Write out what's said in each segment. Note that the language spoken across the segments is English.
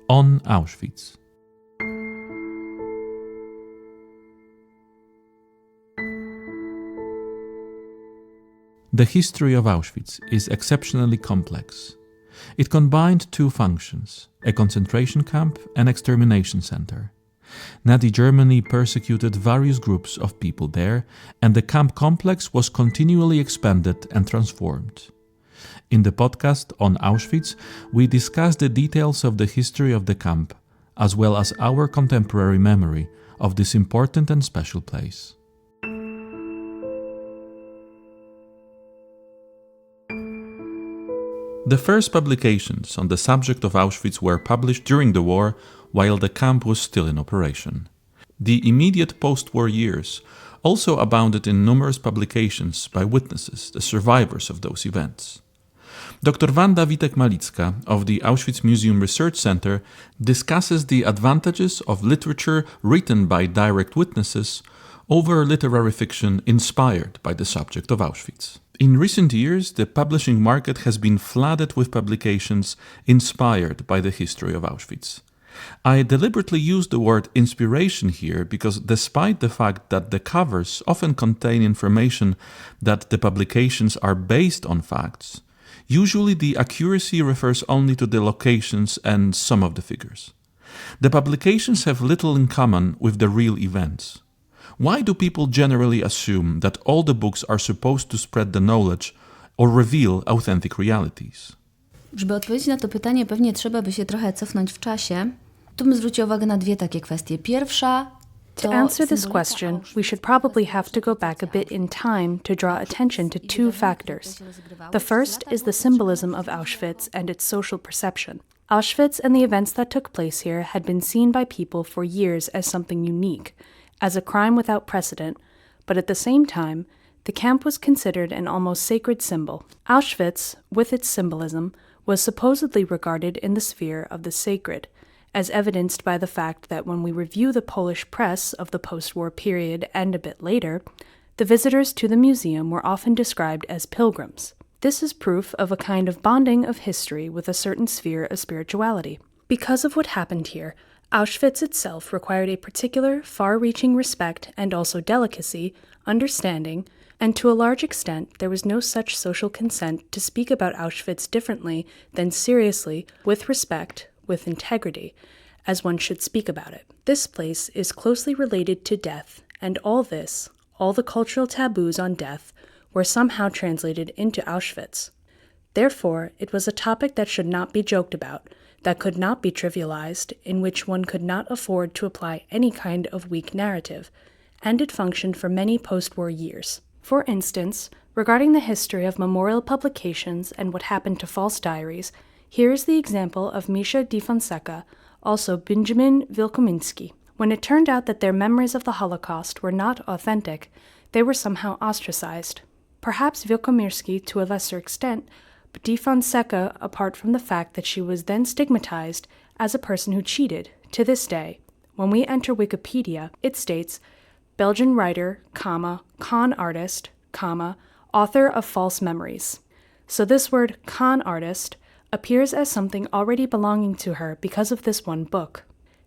on Auschwitz. The history of Auschwitz is exceptionally complex. It combined two functions, a concentration camp and extermination center. Nazi Germany persecuted various groups of people there, and the camp complex was continually expanded and transformed. In the podcast on Auschwitz, we discuss the details of the history of the camp, as well as our contemporary memory of this important and special place. The first publications on the subject of Auschwitz were published during the war while the camp was still in operation. The immediate post-war years also abounded in numerous publications by witnesses, the survivors of those events. Dr. Wanda Witek-Malicka of the Auschwitz Museum Research Center discusses the advantages of literature written by direct witnesses over literary fiction inspired by the subject of Auschwitz. In recent years, the publishing market has been flooded with publications inspired by the history of Auschwitz. I deliberately use the word inspiration here because despite the fact that the covers often contain information that the publications are based on facts, usually the accuracy refers only to the locations and some of the figures. The publications have little in common with the real events. Why do people generally assume that all the books are supposed to spread the knowledge or reveal authentic realities? Żeby odpowiedzieć na to pytanie, pewnie trzeba by się trochę cofnąć w czasie. Tu bym zwróciła uwagę na dwie takie kwestie. Pierwsza To answer this question, we should probably have to go back a bit in time to draw attention to two factors. The first is the symbolism of Auschwitz and its social perception. Auschwitz and the events that took place here had been seen by people for years as something unique, as a crime without precedent, but at the same time, the camp was considered an almost sacred symbol. Auschwitz, with its symbolism, was supposedly regarded in the sphere of the sacred, as evidenced by the fact that when we review the Polish press of the post-war period and a bit later, the visitors to the museum were often described as pilgrims. This is proof of a kind of bonding of history with a certain sphere of spirituality. Because of what happened here, Auschwitz itself required a particular, far-reaching respect and also delicacy, understanding, and to a large extent there was no such social consent to speak about Auschwitz differently than seriously, with respect, with integrity, as one should speak about it. This place is closely related to death, and all this, all the cultural taboos on death, were somehow translated into Auschwitz. Therefore, it was a topic that should not be joked about, that could not be trivialized, in which one could not afford to apply any kind of weak narrative, and it functioned for many post-war years. For instance, regarding the history of memorial publications and what happened to false diaries, here is the example of Misha di Fonseca, also Benjamin Wilkominski. When it turned out that their memories of the Holocaust were not authentic, they were somehow ostracized. Perhaps Wilkomirski to a lesser extent, but Di Fonseca apart from the fact that she was then stigmatized as a person who cheated. To this day, when we enter Wikipedia, it states, Belgian writer, con artist, author of false memories. So this word con artist appears as something already belonging to her because of this one book.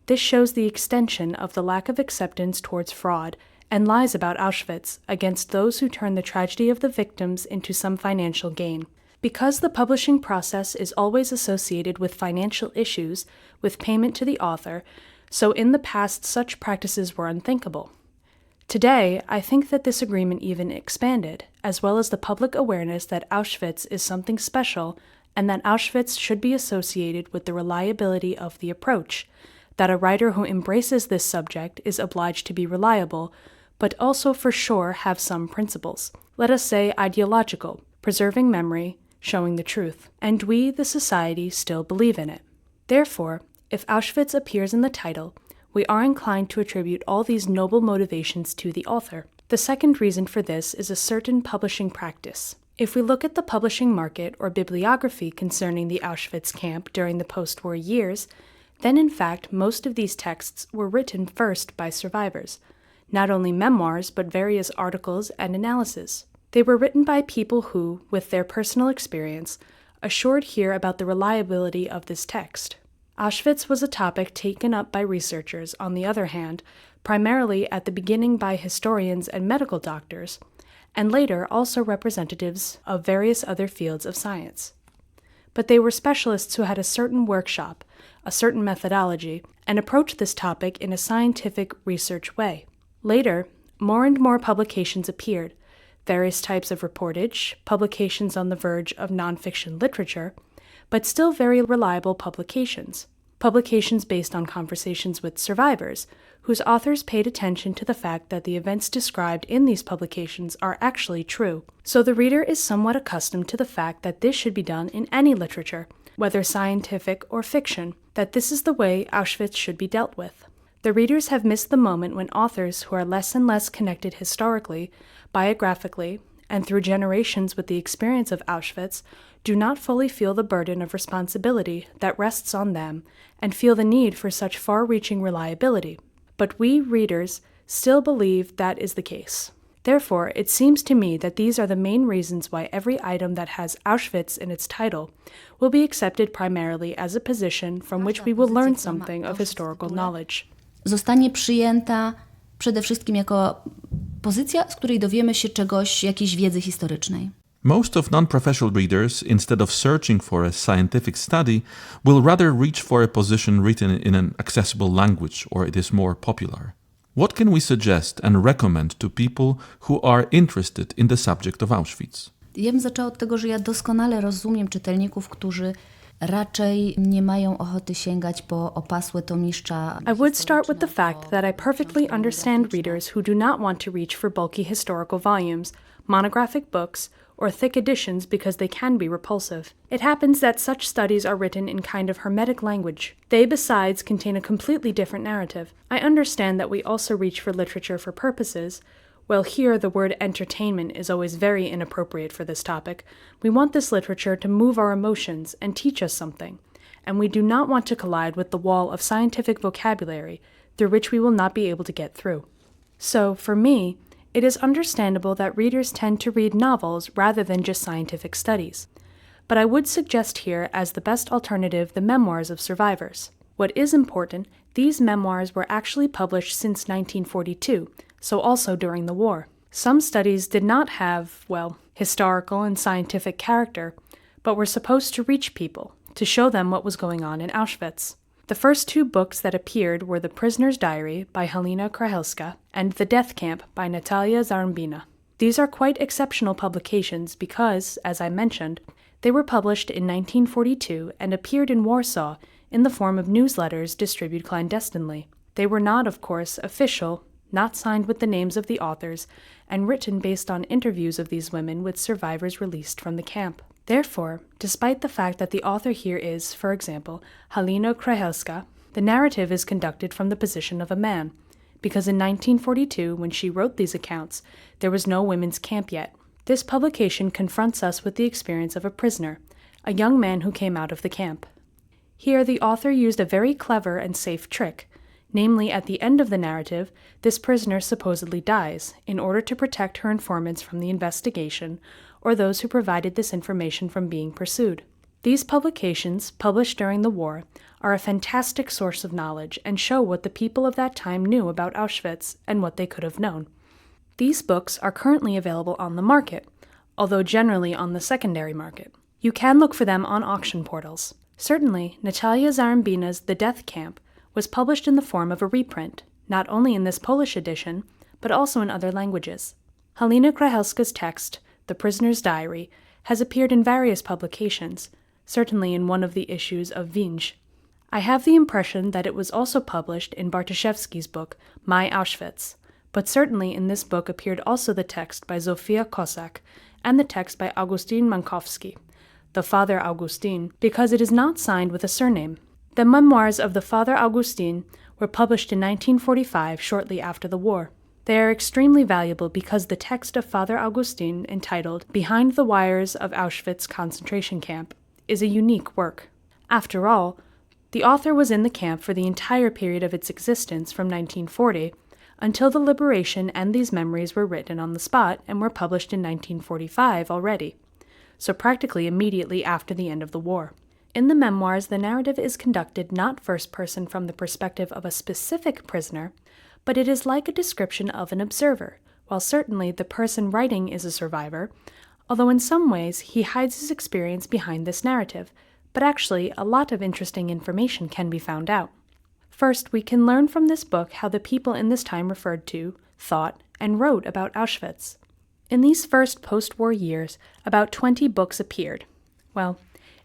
This shows the extension of the lack of acceptance towards fraud and lies about Auschwitz against those who turn the tragedy of the victims into some financial gain. Because the publishing process is always associated with financial issues, with payment to the author, so in the past such practices were unthinkable. Today, I think that this agreement even expanded, as well as the public awareness that Auschwitz is something special and that Auschwitz should be associated with the reliability of the approach, that a writer who embraces this subject is obliged to be reliable, but also for sure have some principles, let us say ideological, preserving memory, showing the truth, and we, the society, still believe in it. Therefore, if Auschwitz appears in the title, we are inclined to attribute all these noble motivations to the author. The second reason for this is a certain publishing practice. If we look at the publishing market or bibliography concerning the Auschwitz camp during the post-war years, then in fact most of these texts were written first by survivors, not only memoirs but various articles and analyses. They were written by people who, with their personal experience, assured here about the reliability of this text. Auschwitz was a topic taken up by researchers, on the other hand, primarily at the beginning by historians and medical doctors, and later also representatives of various other fields of science. But they were specialists who had a certain workshop, a certain methodology, and approached this topic in a scientific research way. Later, more and more publications appeared, various types of reportage, publications on the verge of nonfiction literature, but still very reliable publications based on conversations with survivors, whose authors paid attention to the fact that the events described in these publications are actually true. So the reader is somewhat accustomed to the fact that this should be done in any literature, whether scientific or fiction, that this is the way Auschwitz should be dealt with. The readers have missed the moment when authors who are less and less connected historically, biographically, and through generations with the experience of Auschwitz, do not fully feel the burden of responsibility that rests on them and feel the need for such far-reaching reliability. But we, readers, still believe that is the case. Therefore, it seems to me that these are the main reasons why every item that has Auschwitz in its title will be accepted primarily as a position from which we will learn something of historical knowledge. Zostanie przyjęta przede wszystkim jako pozycja, z której dowiemy się czegoś, jakiejś wiedzy historycznej. Most of non-professional readers, instead of searching for a scientific study, will rather reach for a position written in an accessible language or it is more popular. What can we suggest and recommend to people who are interested in the subject of Auschwitz? Ja bym zaczęła od tego, że ja doskonale rozumiem czytelników, którzy raczej nie mają ochoty sięgać po opasłe tomiszcza. I would start with the fact that I perfectly understand readers who do not want to reach for bulky historical volumes, monographic books, or thick editions because they can be repulsive. It happens that such studies are written in kind of hermetic language. They, besides, contain a completely different narrative. I understand that we also reach for literature for purposes. Well, here the word entertainment is always very inappropriate for this topic. We want this literature to move our emotions and teach us something, and we do not want to collide with the wall of scientific vocabulary through which we will not be able to get through. So, for me, it is understandable that readers tend to read novels rather than just scientific studies. But I would suggest here as the best alternative the memoirs of survivors. What is important, these memoirs were actually published since 1942, so also during the war. Some studies did not have, well, historical and scientific character, but were supposed to reach people, to show them what was going on in Auschwitz. The first two books that appeared were The Prisoner's Diary by Halina Kryhelska and The Death Camp by Natalia ZAREMBINA. These are quite exceptional publications because, as I mentioned, they were published in 1942 and appeared in Warsaw in the form of newsletters distributed clandestinely. They were not, of course, official, not signed with the names of the authors, and written based on interviews of these women with survivors released from the camp. Therefore, despite the fact that the author here is, for example, Halina Kryhelska, the narrative is conducted from the position of a man, because in 1942, when she wrote these accounts, there was no women's camp yet. This publication confronts us with the experience of a prisoner, a young man who came out of the camp. Here, the author used a very clever and safe trick. Namely, at the end of the narrative, this prisoner supposedly dies in order to protect her informants from the investigation or those who provided this information from being pursued. These publications, published during the war, are a fantastic source of knowledge and show what the people of that time knew about Auschwitz and what they could have known. These books are currently available on the market, although generally on the secondary market. You can look for them on auction portals. Certainly, Natalia Zarembina's The Death Camp was published in the form of a reprint, not only in this Polish edition, but also in other languages. Halina Kryhelska's text, The Prisoner's Diary, has appeared in various publications, certainly in one of the issues of Winch. I have the impression that it was also published in Bartoszewski's book, My Auschwitz, but certainly in this book appeared also the text by Zofia Kosak and the text by Augustin Mankowski, the Father Augustin, because it is not signed with a surname. The memoirs of the Father Augustin were published in 1945, shortly after the war. They are extremely valuable because the text of Father Augustin, entitled Behind the Wires of Auschwitz Concentration Camp, is a unique work. After all, the author was in the camp for the entire period of its existence from 1940 until the liberation, and these memories were written on the spot and were published in 1945 already, so practically immediately after the end of the war. In the memoirs, the narrative is conducted not first person from the perspective of a specific prisoner, but it is like a description of an observer, while certainly the person writing is a survivor, although in some ways he hides his experience behind this narrative, but actually a lot of interesting information can be found out. First, we can learn from this book how the people in this time referred to, thought, and wrote about Auschwitz. In these first post-war years, about 20 books appeared. Well,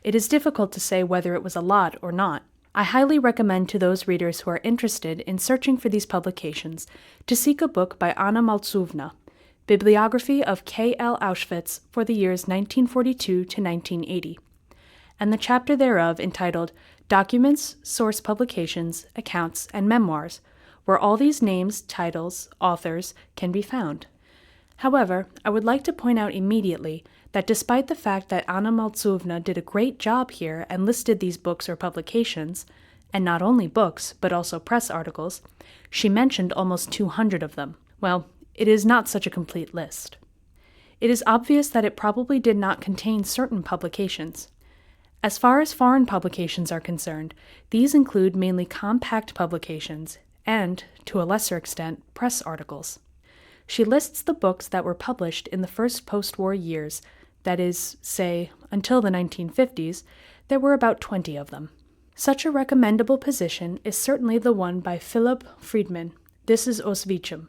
it is difficult to say whether it was a lot or not. I highly recommend to those readers who are interested in searching for these publications to seek a book by Anna Maltsovna, Bibliography of K.L. Auschwitz for the years 1942 to 1980, and the chapter thereof entitled Documents, Source Publications, Accounts, and Memoirs, where all these names, titles, authors can be found. However, I would like to point out immediately that despite the fact that Anna Maltsovna did a great job here and listed these books or publications, and not only books, but also press articles, she mentioned almost 200 of them. Well, it is not such a complete list. It is obvious that it probably did not contain certain publications. As far as foreign publications are concerned, these include mainly compact publications and, to a lesser extent, press articles. She lists the books that were published in the first post-war years, that is, say, until the 1950s. There were about 20 of them. Such a recommendable position is certainly the one by Philip Friedman, This is Auschwitz,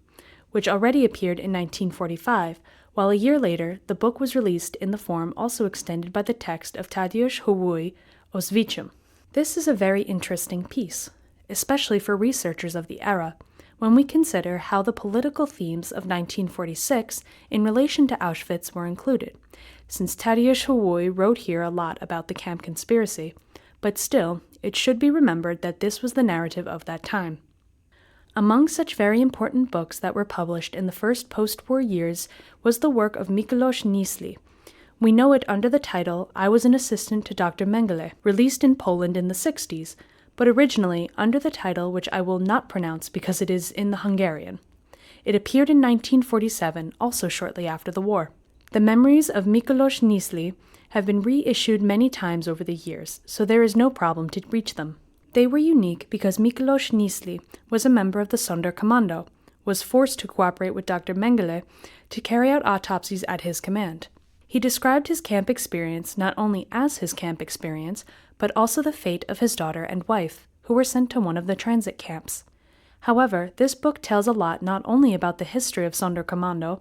which already appeared in 1945, while a year later the book was released in the form also extended by the text of Tadeusz Auschwitz. This is a very interesting piece, especially for researchers of the era, when we consider how the political themes of 1946 in relation to Auschwitz were included, since Tadeusz wrote here a lot about the camp conspiracy, but still, it should be remembered that this was the narrative of that time. Among such very important books that were published in the first post-war years was the work of Miklos NYISZLI. We know it under the title I Was an Assistant to Dr. Mengele, released in Poland in the 60s, but originally under the title which I will not pronounce because it is in the Hungarian. It appeared in 1947, also shortly after the war. The memories of Miklos NYISZLI have been reissued many times over the years, so there is no problem to reach them. They were unique because Miklos NYISZLI was a member of the Sonderkommando, was forced to cooperate with Dr. Mengele to carry out autopsies at his command. He described his camp experience not only as his camp experience, but also the fate of his daughter and wife, who were sent to one of the transit camps. However, this book tells a lot not only about the history of Sonderkommando,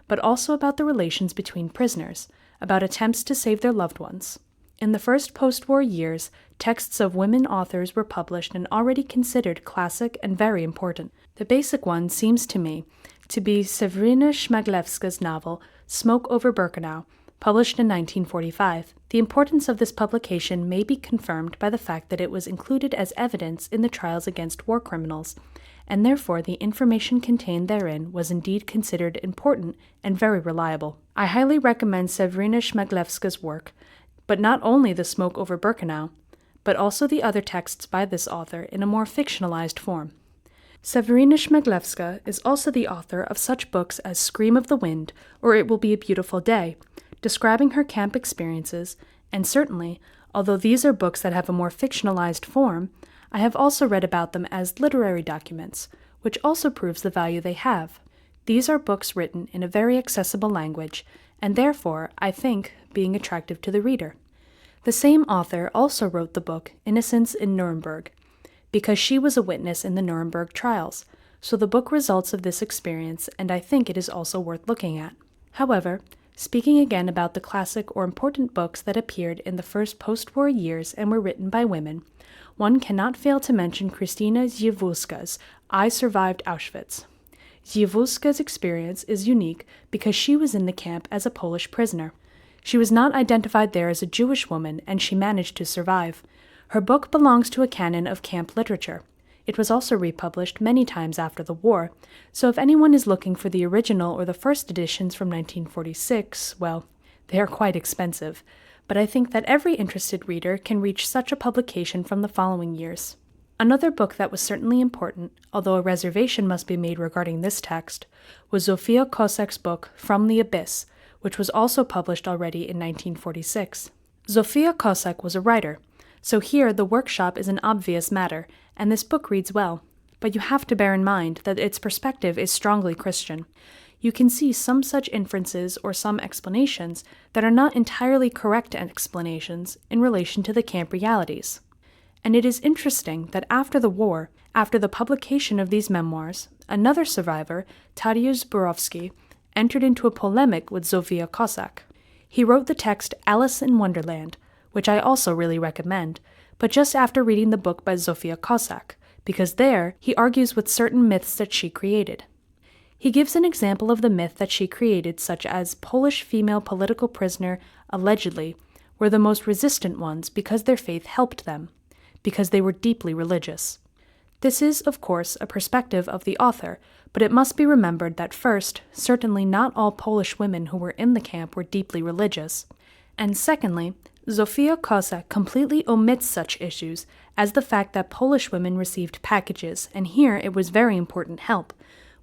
but also about the relations between prisoners, about attempts to save their loved ones. In the first post-war years, texts of women authors were published and already considered classic and very important. The basic one seems to me to be SEWERYNA SZMAGLEWSKA's novel Smoke over Birkenau, published in 1945. The importance of this publication may be confirmed by the fact that it was included as evidence in the trials against war criminals, and therefore the information contained therein was indeed considered important and very reliable. I highly recommend SEWERYNA SZMAGLEWSKA's work, but not only the Smoke over Birkenau, but also the other texts by this author in a more fictionalized form. SEWERYNA SZMAGLEWSKA is also the author of such books as Scream of the Wind or It Will Be a Beautiful Day, describing her camp experiences, and certainly, although these are books that have a more fictionalized form, I have also read about them as literary documents, which also proves the value they have. These are books written in a very accessible language, and therefore, I think, being attractive to the reader. The same author also wrote the book Innocence in Nuremberg, because she was a witness in the Nuremberg trials, so the book results of this experience, and I think it is also worth looking at. However, speaking again about the classic or important books that appeared in the first post-war years and were written by women, one cannot fail to mention Krystyna ŻYWULSKA's I Survived Auschwitz. ŻYWULSKA's experience is unique because she was in the camp as a Polish prisoner. She was not identified there as a Jewish woman, and she managed to survive. Her book belongs to a canon of camp literature. It was also republished many times after the war, so if anyone is looking for the original or the first editions from 1946, well, they are quite expensive, but I think that every interested reader can reach such a publication from the following years. Another book that was certainly important, although a reservation must be made regarding this text, was Zofia Kosak's book From the Abyss, which was also published already in 1946. Zofia Kosak was a writer, So here the workshop is an obvious matter, and this book reads well. But you have to bear in mind that its perspective is strongly Christian. You can see some such inferences or some explanations that are not entirely correct explanations in relation to the camp realities. And it is interesting that after the war, after the publication of these memoirs, another survivor, Tadeusz Borowski, entered into a polemic with Zofia Kossak. He wrote the text Alice in Wonderland, which I also really recommend, but just after reading the book by Zofia Kossak, because there he argues with certain myths that she created. He gives an example of the myth that she created, such as Polish female political prisoner, allegedly, were the most resistant ones because their faith helped them, because they were deeply religious. This is, of course, a perspective of the author, but it must be remembered that first, certainly not all Polish women who were in the camp were deeply religious, and secondly, Zofia Kossak completely omits such issues as the fact that Polish women received packages, and here it was very important help,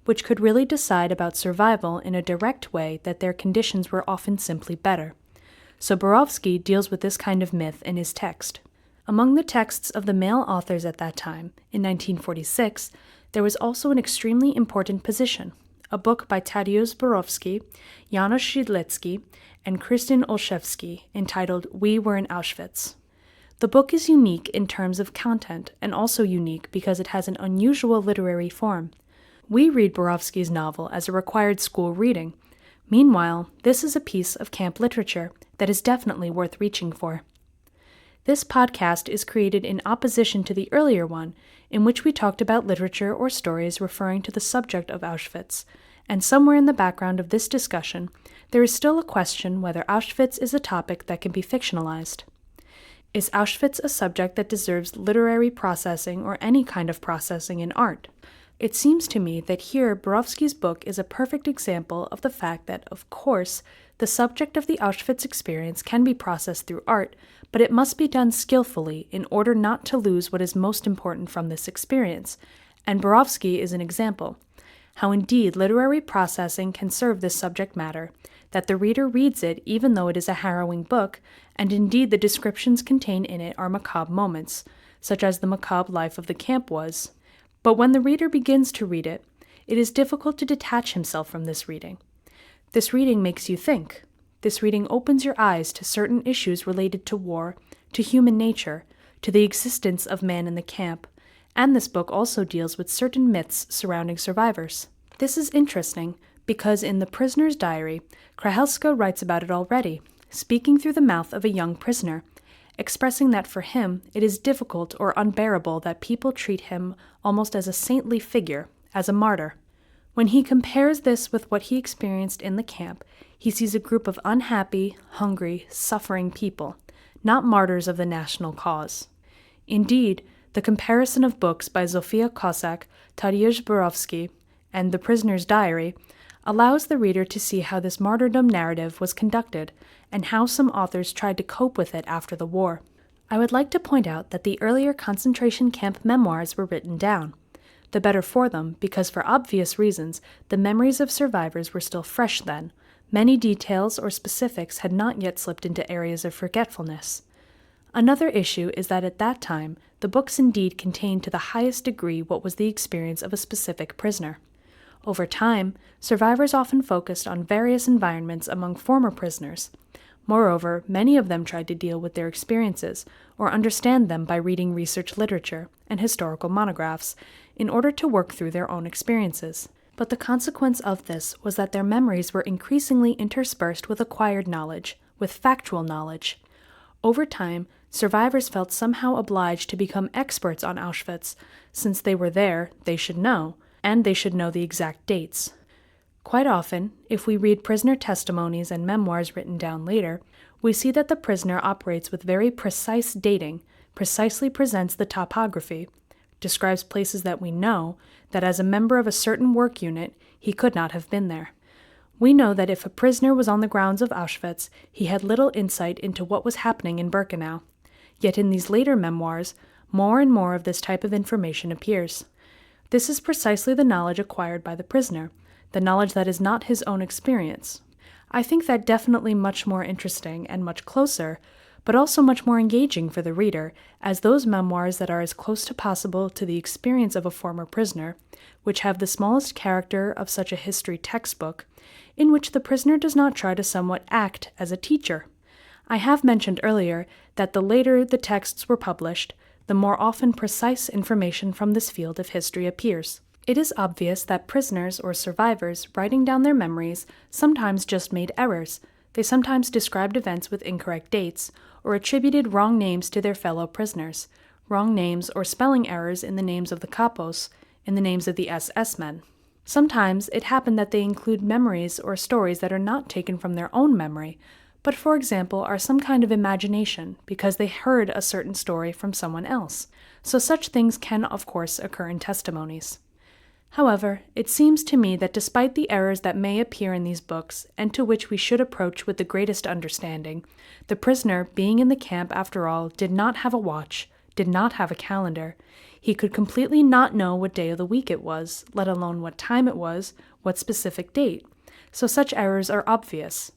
which could really decide about survival in a direct way that their conditions were often simply better. So Borowski deals with this kind of myth in his text. Among the texts of the male authors at that time, in 1946, there was also an extremely important position, a book by Tadeusz Borowski, Janusz ÄZYWULSKI, and Krystyn OLSZEWSKI, entitled We Were in Auschwitz. The book is unique in terms of content, and also unique because it has an unusual literary form. We read Borowski's novel as a required school reading. Meanwhile, this is a piece of camp literature that is definitely worth reaching for. This podcast is created in opposition to the earlier one, in which we talked about literature or stories referring to the subject of Auschwitz, and somewhere in the background of this discussion, there is still a question whether Auschwitz is a topic that can be fictionalized. Is Auschwitz a subject that deserves literary processing or any kind of processing in art? It seems to me that here Borowski's book is a perfect example of the fact that, of course, the subject of the Auschwitz experience can be processed through art, but it must be done skillfully in order not to lose what is most important from this experience, and Borowski is an example. How indeed literary processing can serve this subject matter, that the reader reads it even though it is a harrowing book, and indeed the descriptions contained in it are macabre moments, such as the macabre life of the camp was. But when the reader begins to read it, it is difficult to detach himself from this reading. This reading makes you think. This reading opens your eyes to certain issues related to war, to human nature, to the existence of man in the camp, and this book also deals with certain myths surrounding survivors. This is interesting because in The Prisoner's Diary, Kryhelska writes about it already, speaking through the mouth of a young prisoner, expressing that for him it is difficult or unbearable that people treat him almost as a saintly figure, as a martyr. When he compares this with what he experienced in the camp, he sees a group of unhappy, hungry, suffering people, not martyrs of the national cause. Indeed, the comparison of books by Zofia Kossak, Tadeusz Borowski, and The Prisoner's Diary allows the reader to see how this martyrdom narrative was conducted and how some authors tried to cope with it after the war. I would like to point out that the earlier concentration camp memoirs were written down. The better for them, because for obvious reasons, the memories of survivors were still fresh then. Many details or specifics had not yet slipped into areas of forgetfulness. Another issue is that at that time, the books indeed contained to the highest degree what was the experience of a specific prisoner. Over time, survivors often focused on various environments among former prisoners. Moreover, many of them tried to deal with their experiences or understand them by reading research literature and historical monographs in order to work through their own experiences. But the consequence of this was that their memories were increasingly interspersed with acquired knowledge, with factual knowledge. Over time, survivors felt somehow obliged to become experts on Auschwitz. Since they were there, they should know, and they should know the exact dates. Quite often, if we read prisoner testimonies and memoirs written down later, we see that the prisoner operates with very precise dating, precisely presents the topography, describes places that we know that as a member of a certain work unit, he could not have been there. We know that if a prisoner was on the grounds of Auschwitz, he had little insight into what was happening in Birkenau. Yet in these later memoirs, more and more of this type of information appears. This is precisely the knowledge acquired by the prisoner, the knowledge that is not his own experience. I think that definitely much more interesting and much closer, but also much more engaging for the reader, as those memoirs that are as close to possible to the experience of a former prisoner, which have the smallest character of such a history textbook, in which the prisoner does not try to somewhat act as a teacher. I have mentioned earlier that the later the texts were published, the more often precise information from this field of history appears. It is obvious that prisoners or survivors writing down their memories sometimes just made errors. They sometimes described events with incorrect dates, or attributed wrong names to their fellow prisoners, wrong names or spelling errors in the names of the kapos, in the names of the SS men. Sometimes it happened that they include memories or stories that are not taken from their own memory, but for example are some kind of imagination because they heard a certain story from someone else. So such things can, of course, occur in testimonies. However, it seems to me that despite the errors that may appear in these books, and to which we should approach with the greatest understanding, the prisoner, being in the camp after all, did not have a watch, did not have a calendar. He could completely not know what day of the week it was, let alone what time it was, what specific date. So such errors are obvious.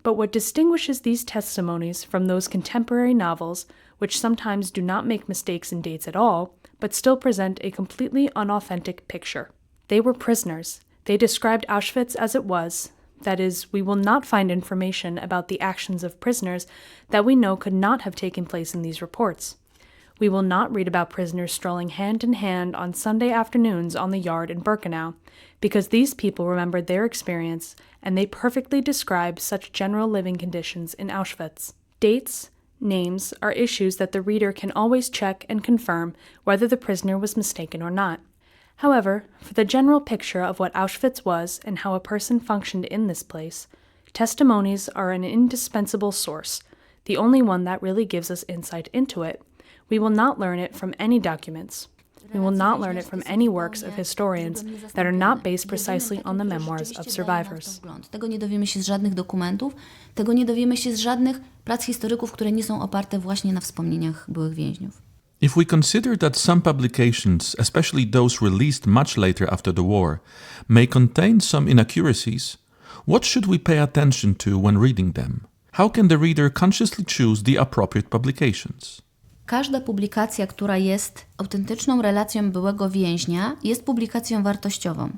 But what distinguishes these testimonies from those contemporary novels, which sometimes do not make mistakes in dates at all, but still present a completely unauthentic picture. They were prisoners. They described Auschwitz as it was. That is, we will not find information about the actions of prisoners that we know could not have taken place in these reports. We will not read about prisoners strolling hand in hand on Sunday afternoons on the yard in Birkenau, because these people remembered their experience and they perfectly describe such general living conditions in Auschwitz. Dates, names are issues that the reader can always check and confirm whether the prisoner was mistaken or not. However, for the general picture of what Auschwitz was and how a person functioned in this place, testimonies are an indispensable source, the only one that really gives us insight into it. We will not learn it from any documents. We will not learn it from any works of historians that are not based precisely on the memoirs of survivors. Tego nie dowiemy się z żadnych dokumentów, tego nie dowiemy się z żadnych prac historyków, które nie są oparte właśnie na wspomnieniach byłych więźniów. If we consider that some publications, especially those released much later after the war, may contain some inaccuracies, what should we pay attention to when reading them? How can the reader consciously choose the appropriate publications? Każda publikacja, która jest autentyczną relacją byłego więźnia, jest publikacją wartościową.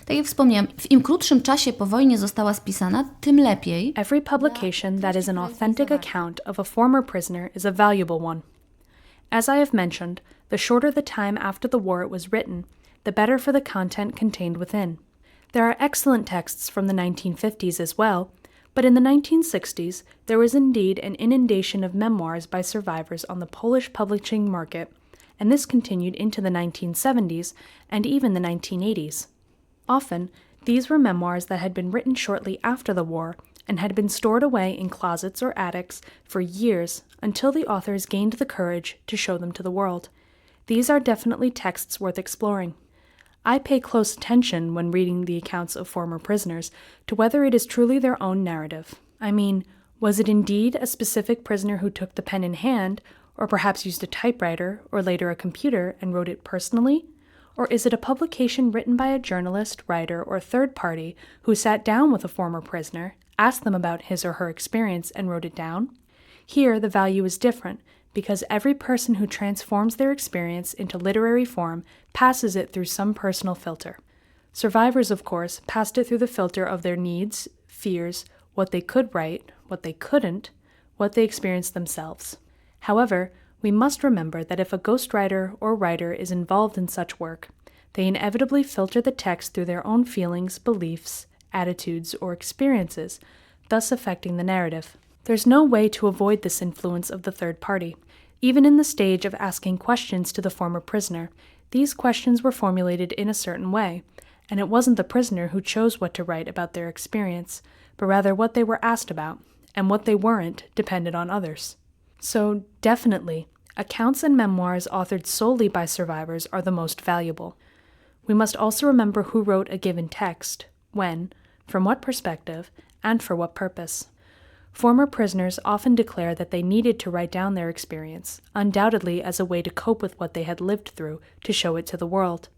Tak jak wspomniałam, w im krótszym czasie po wojnie została spisana, tym lepiej. Every publication that is an authentic account of a former prisoner is a valuable one. As I have mentioned, the shorter the time after the war it was written, the better for the content contained within. There are excellent texts from the 1950s as well, but in the 1960s, there was indeed an inundation of memoirs by survivors on the Polish publishing market, and this continued into the 1970s and even the 1980s. Often, these were memoirs that had been written shortly after the war and had been stored away in closets or attics for years until the authors gained the courage to show them to the world. These are definitely texts worth exploring. I pay close attention when reading the accounts of former prisoners to whether it is truly their own narrative. I mean, was it indeed a specific prisoner who took the pen in hand, or perhaps used a typewriter, or later a computer, and wrote it personally? Or is it a publication written by a journalist, writer, or third party who sat down with a former prisoner, asked them about his or her experience, and wrote it down? Here, the value is different, because every person who transforms their experience into literary form passes it through some personal filter. Survivors, of course, passed it through the filter of their needs, fears, what they could write, what they couldn't, what they experienced themselves. However, we must remember that if a ghostwriter or writer is involved in such work, they inevitably filter the text through their own feelings, beliefs, attitudes, or experiences, thus affecting the narrative. There's no way to avoid this influence of the third party. Even in the stage of asking questions to the former prisoner, these questions were formulated in a certain way, and it wasn't the prisoner who chose what to write about their experience, but rather what they were asked about, and what they weren't depended on others. So, definitely, accounts and memoirs authored solely by survivors are the most valuable. We must also remember who wrote a given text, when, from what perspective, and for what purpose. Former prisoners often declare that they needed to write down their experience, undoubtedly as a way to cope with what they had lived through, to show it to the world.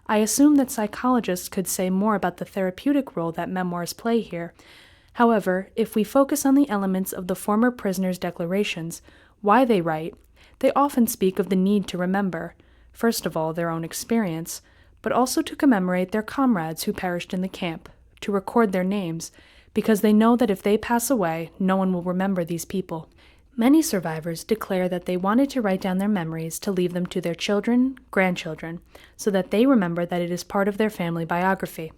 I assume that psychologists could say more about the therapeutic role that memoirs play here. However, if we focus on the elements of the former prisoners' declarations, why they write, they often speak of the need to remember, first of all, their own experience, but also to commemorate their comrades who perished in the camp, to record their names, because they know that if they pass away, no one will remember these people. Many survivors declare that they wanted to write down their memories to leave them to their children, grandchildren, so that they remember that it is part of their family biography.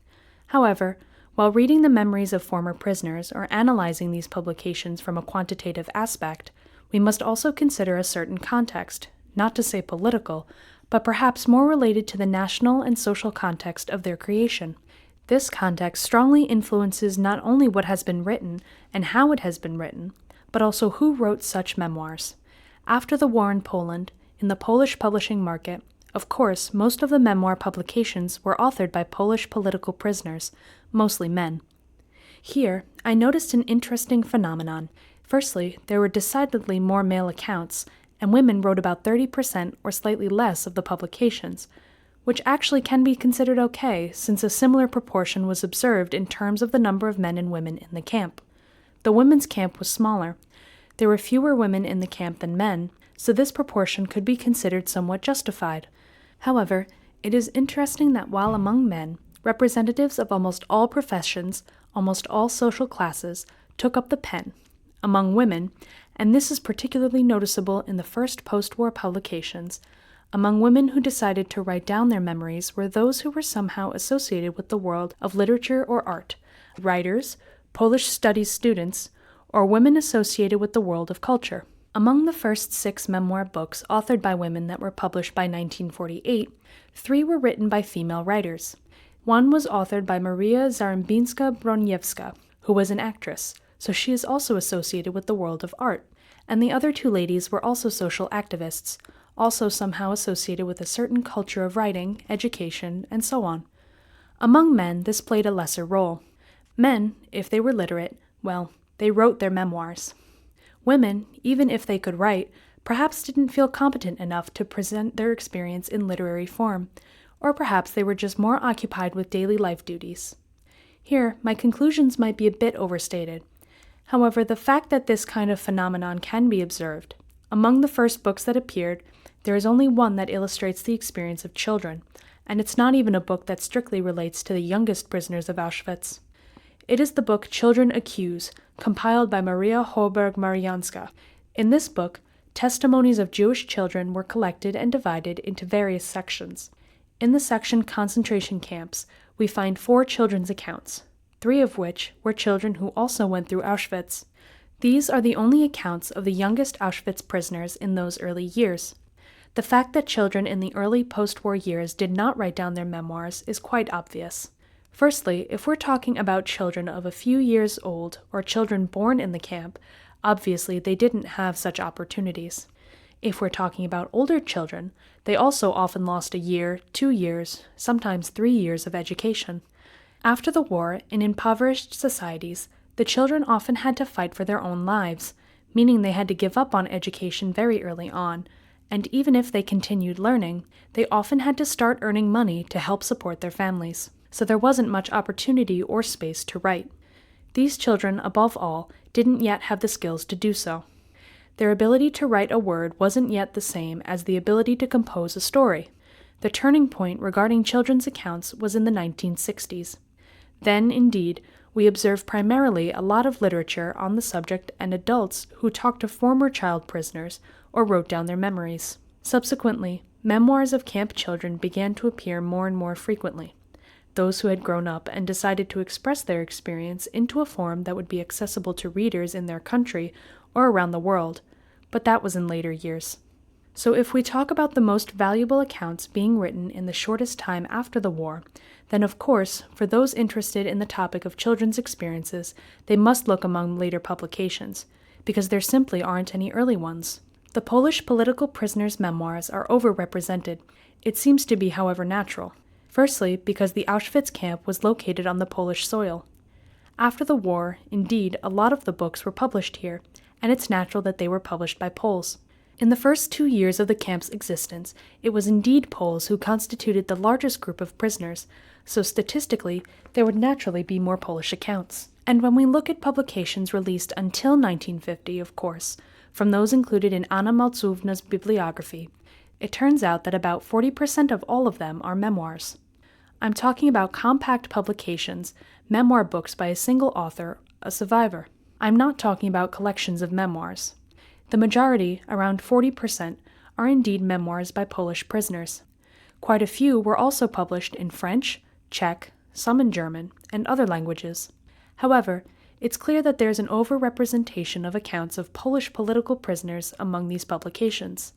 However, while reading the memories of former prisoners or analyzing these publications from a quantitative aspect, we must also consider a certain context, not to say political, but perhaps more related to the national and social context of their creation. This context strongly influences not only what has been written and how it has been written, but also who wrote such memoirs. After the war in Poland, in the Polish publishing market, of course, most of the memoir publications were authored by Polish political prisoners, mostly men. Here, I noticed an interesting phenomenon. Firstly, there were decidedly more male accounts, and women wrote about 30% or slightly less of the publications, which actually can be considered okay, since a similar proportion was observed in terms of the number of men and women in the camp. The women's camp was smaller. There were fewer women in the camp than men, so this proportion could be considered somewhat justified. However, it is interesting that while among men, representatives of almost all professions, almost all social classes, took up the pen, among women, and this is particularly noticeable in the first post-war publications, among women who decided to write down their memories were those who were somehow associated with the world of literature or art, writers, Polish studies students, or women associated with the world of culture. Among the first 6 memoir books authored by women that were published by 1948, 3 were written by female writers. One was authored by Maria Zarembinska-Broniewska, who was an actress, so she is also associated with the world of art, and the other 2 ladies were also social activists, also somehow associated with a certain culture of writing, education, and so on. Among men, this played a lesser role. Men, if they were literate, well, they wrote their memoirs. Women, even if they could write, perhaps didn't feel competent enough to present their experience in literary form, or perhaps they were just more occupied with daily life duties. Here, my conclusions might be a bit overstated. However, the fact that this kind of phenomenon can be observed. Among the first books that appeared, there is only one that illustrates the experience of children, and it's not even a book that strictly relates to the youngest prisoners of Auschwitz. It is the book Children Accuse, compiled by Maria Hoberg-Marianska. In this book, testimonies of Jewish children were collected and divided into various sections. In the section Concentration Camps, we find 4 children's accounts, 3 of which were children who also went through Auschwitz. These are the only accounts of the youngest Auschwitz prisoners in those early years. The fact that children in the early post-war years did not write down their memoirs is quite obvious. Firstly, if we're talking about children of a few years old or children born in the camp, obviously they didn't have such opportunities. If we're talking about older children, they also often lost a year, 2 years, sometimes 3 years of education. After the war, in impoverished societies, the children often had to fight for their own lives, meaning they had to give up on education very early on, and even if they continued learning, they often had to start earning money to help support their families. So there wasn't much opportunity or space to write. These children, above all, didn't yet have the skills to do so. Their ability to write a word wasn't yet the same as the ability to compose a story. The turning point regarding children's accounts was in the 1960s. Then, indeed, we observe primarily a lot of literature on the subject and adults who talked to former child prisoners or wrote down their memories. Subsequently, memoirs of camp children began to appear more and more frequently. Those who had grown up and decided to express their experience into a form that would be accessible to readers in their country or around the world, but that was in later years. So if we talk about the most valuable accounts being written in the shortest time after the war, then of course, for those interested in the topic of children's experiences, they must look among later publications, because there simply aren't any early ones. The Polish political prisoners' memoirs are overrepresented. It seems to be, however, natural. Firstly, because the Auschwitz camp was located on the Polish soil. After the war, indeed, a lot of the books were published here, and it's natural that they were published by Poles. In the first 2 years of the camp's existence, it was indeed Poles who constituted the largest group of prisoners, so statistically, there would naturally be more Polish accounts. And when we look at publications released until 1950, of course, from those included in Anna Malcówna's bibliography, it turns out that about 40% of all of them are memoirs. I'm talking about compact publications, memoir books by a single author, a survivor. I'm not talking about collections of memoirs. The majority, around 40%, are indeed memoirs by Polish prisoners. Quite a few were also published in French, Czech, some in German, and other languages. However, it's clear that there's an overrepresentation of accounts of Polish political prisoners among these publications.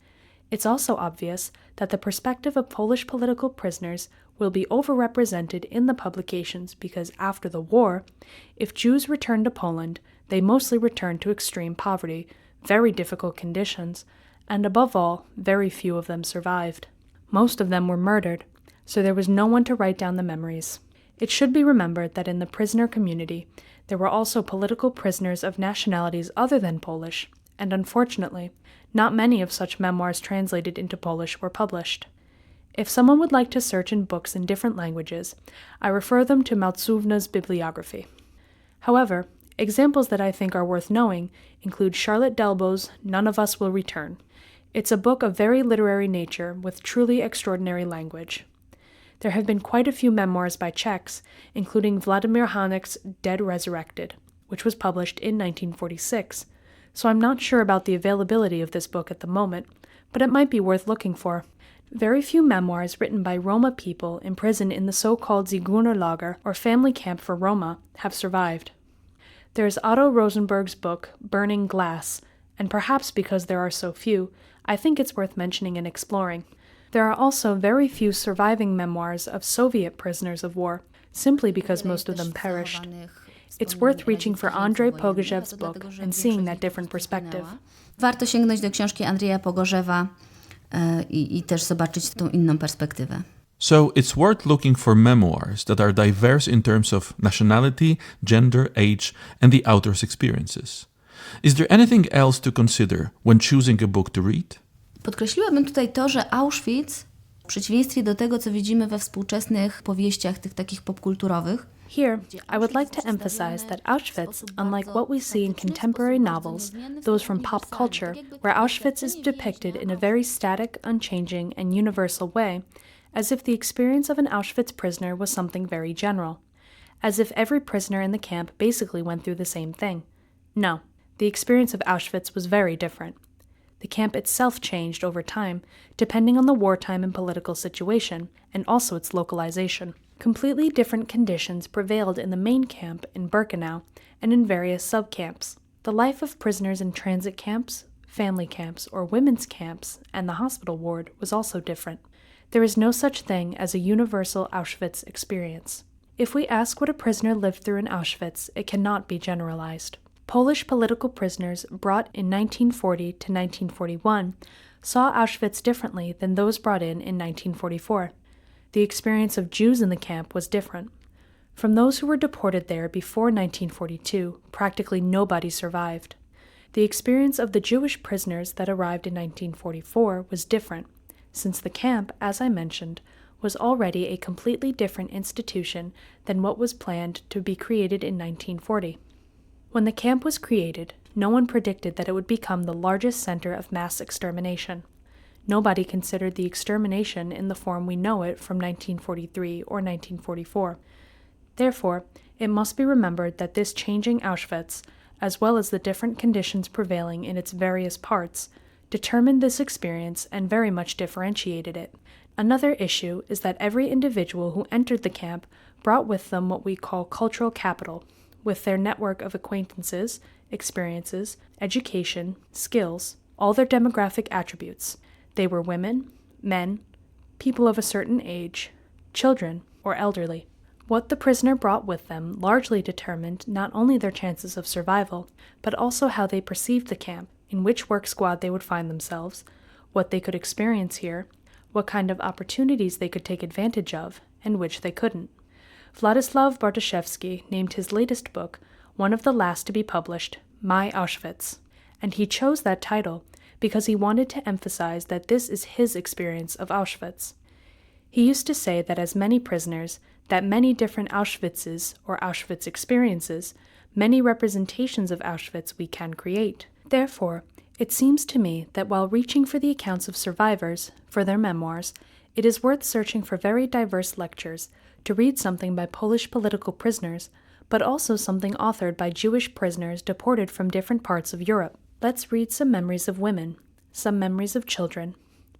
It's also obvious that the perspective of Polish political prisoners will be overrepresented in the publications because after the war, if Jews returned to Poland, they mostly returned to extreme poverty, very difficult conditions, and above all, very few of them survived. Most of them were murdered, so there was no one to write down the memories. It should be remembered that in the prisoner community, there were also political prisoners of nationalities other than Polish, and unfortunately, not many of such memoirs translated into Polish were published. If someone would like to search in books in different languages, I refer them to Malcówna's bibliography. However, examples that I think are worth knowing include Charlotte Delbo's None of Us Will Return. It's a book of very literary nature with truly extraordinary language. There have been quite a few memoirs by Czechs, including Vladimir Hanek's Dead Resurrected, which was published in 1946, so I'm not sure about the availability of this book at the moment, but it might be worth looking for. Very few memoirs written by Roma people imprisoned in the so-called Zigeunerlager, or family camp for Roma, have survived. There's Otto Rosenberg's book, Burning Glass, and perhaps because there are so few, I think it's worth mentioning and exploring. There are also very few surviving memoirs of Soviet prisoners of war, simply because most of them perished. It's worth reaching for Andrzej Pogorzel's book and seeing that different perspective. Warto sięgnąć do książki Andrzeja Pogorzewa i też zobaczyć tą inną perspektywę. So it's worth looking for memoirs that are diverse in terms of nationality, gender, age, and the author's experiences. Is there anything else to consider when choosing a book to read? Podkreśliłabym tutaj to, że Auschwitz, w przeciwieństwie do tego, co widzimy we współczesnych powieściach, tych takich popkulturowych, Here, I would like to emphasize that Auschwitz, unlike what we see in contemporary novels, those from pop culture, where Auschwitz is depicted in a very static, unchanging, and universal way, as if the experience of an Auschwitz prisoner was something very general, as if every prisoner in the camp basically went through the same thing. No, the experience of Auschwitz was very different. The camp itself changed over time, depending on the wartime and political situation, and also its localization. Completely different conditions prevailed in the main camp in Birkenau and in various subcamps. The life of prisoners in transit camps, family camps, or women's camps, and the hospital ward was also different. There is no such thing as a universal Auschwitz experience. If we ask what a prisoner lived through in Auschwitz, it cannot be generalized. Polish political prisoners brought in 1940 to 1941 saw Auschwitz differently than those brought in 1944. The experience of Jews in the camp was different. From those who were deported there before 1942, practically nobody survived. The experience of the Jewish prisoners that arrived in 1944 was different, since the camp, as I mentioned, was already a completely different institution than what was planned to be created in 1940. When the camp was created, no one predicted that it would become the largest center of mass extermination. Nobody considered the extermination in the form we know it from 1943 or 1944. Therefore, it must be remembered that this changing Auschwitz, as well as the different conditions prevailing in its various parts, determined this experience and very much differentiated it. Another issue is that every individual who entered the camp brought with them what we call cultural capital, with their network of acquaintances, experiences, education, skills, all their demographic attributes. They were women, men, people of a certain age, children, or elderly. What the prisoner brought with them largely determined not only their chances of survival, but also how they perceived the camp, in which work squad they would find themselves, what they could experience here, what kind of opportunities they could take advantage of, and which they couldn't. Władysław Bartoszewski named his latest book, one of the last to be published, My Auschwitz, and he chose that title because he wanted to emphasize that this is his experience of Auschwitz. He used to say that as many prisoners, that many different Auschwitzes or Auschwitz experiences many representations of Auschwitz we can create. Therefore, it seems to me that while reaching for the accounts of survivors, for their memoirs, it is worth searching for very diverse lectures, to read something by Polish political prisoners, but also something authored by Jewish prisoners deported from different parts of Europe. Let's read some memories of women, some memories of children,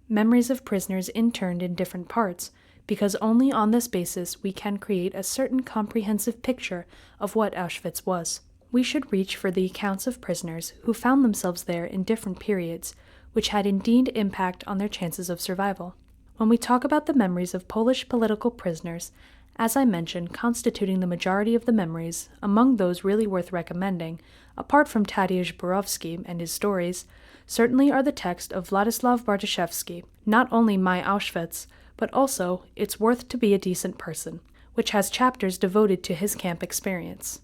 memories of prisoners interned in different parts, because only on this basis we can create a certain comprehensive picture of what Auschwitz was. We should reach for the accounts of prisoners who found themselves there in different periods, which had indeed impact on their chances of survival. When we talk about the memories of Polish political prisoners, as I mentioned, constituting the majority of the memories, among those really worth recommending, apart from Tadeusz Borowski and his stories, certainly are the text of Władysław Bartoszewski, not only My Auschwitz, but also It's Worth to Be a Decent Person, which has chapters devoted to his camp experience.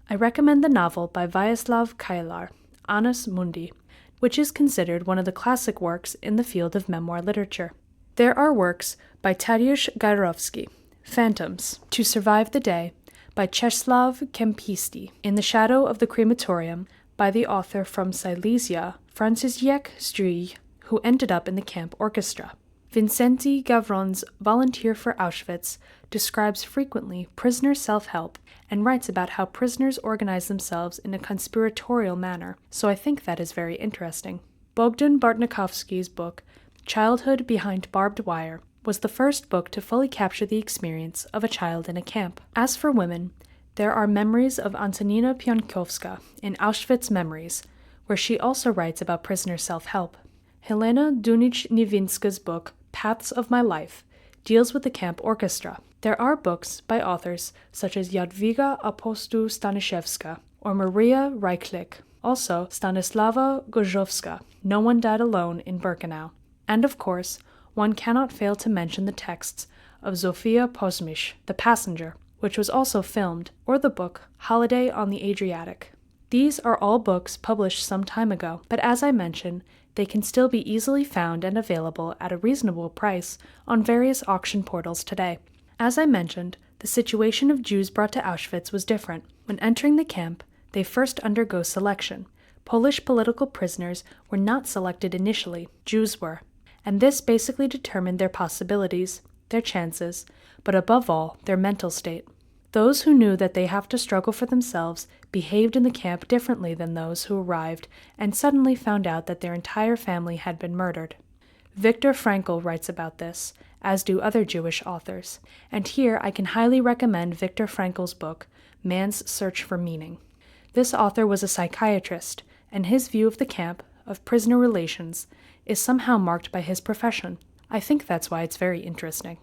I recommend the novel by Wiesław Kajlar, Annus Mundi, which is considered one of the classic works in the field of memoir literature. There are works by Tadeusz Gajrowski, Phantoms, To Survive the Day, by Czesław Kempisti, In the Shadow of the Crematorium, by the author from Silesia, Franciszek Stryj, who ended up in the camp orchestra. Vincenty Gavron's Volunteer for Auschwitz describes frequently prisoner self-help and writes about how prisoners organize themselves in a conspiratorial manner, so I think that is very interesting. Bogdan Bartnikowski's book, Childhood Behind Barbed Wire, was the first book to fully capture the experience of a child in a camp. As for women, there are memories of Antonina Pionkowska in Auschwitz Memories, where she also writes about prisoner self-help. Helena Dunich-Niewinska's book, Paths of My Life, deals with the camp orchestra. There are books by authors such as Jadwiga Apostu-Staniszewska or Maria Reichlich, also Stanislawa Gorzowska, No One Died Alone in Birkenau. And of course, one cannot fail to mention the texts of Zofia Posmish, The Passenger, which was also filmed, or the book Holiday on the Adriatic. These are all books published some time ago, but as I mentioned, they can still be easily found and available at a reasonable price on various auction portals today. As I mentioned, the situation of Jews brought to Auschwitz was different. When entering the camp, they first undergo selection. Polish political prisoners were not selected initially, Jews were, and this basically determined their possibilities, their chances, but above all, their mental state. Those who knew that they have to struggle for themselves behaved in the camp differently than those who arrived and suddenly found out that their entire family had been murdered. Viktor Frankl writes about this, as do other Jewish authors, and here I can highly recommend Viktor Frankl's book, Man's Search for Meaning. This author was a psychiatrist, and his view of the camp, of prisoner relations, is somehow marked by his profession. I think that's why it's very interesting.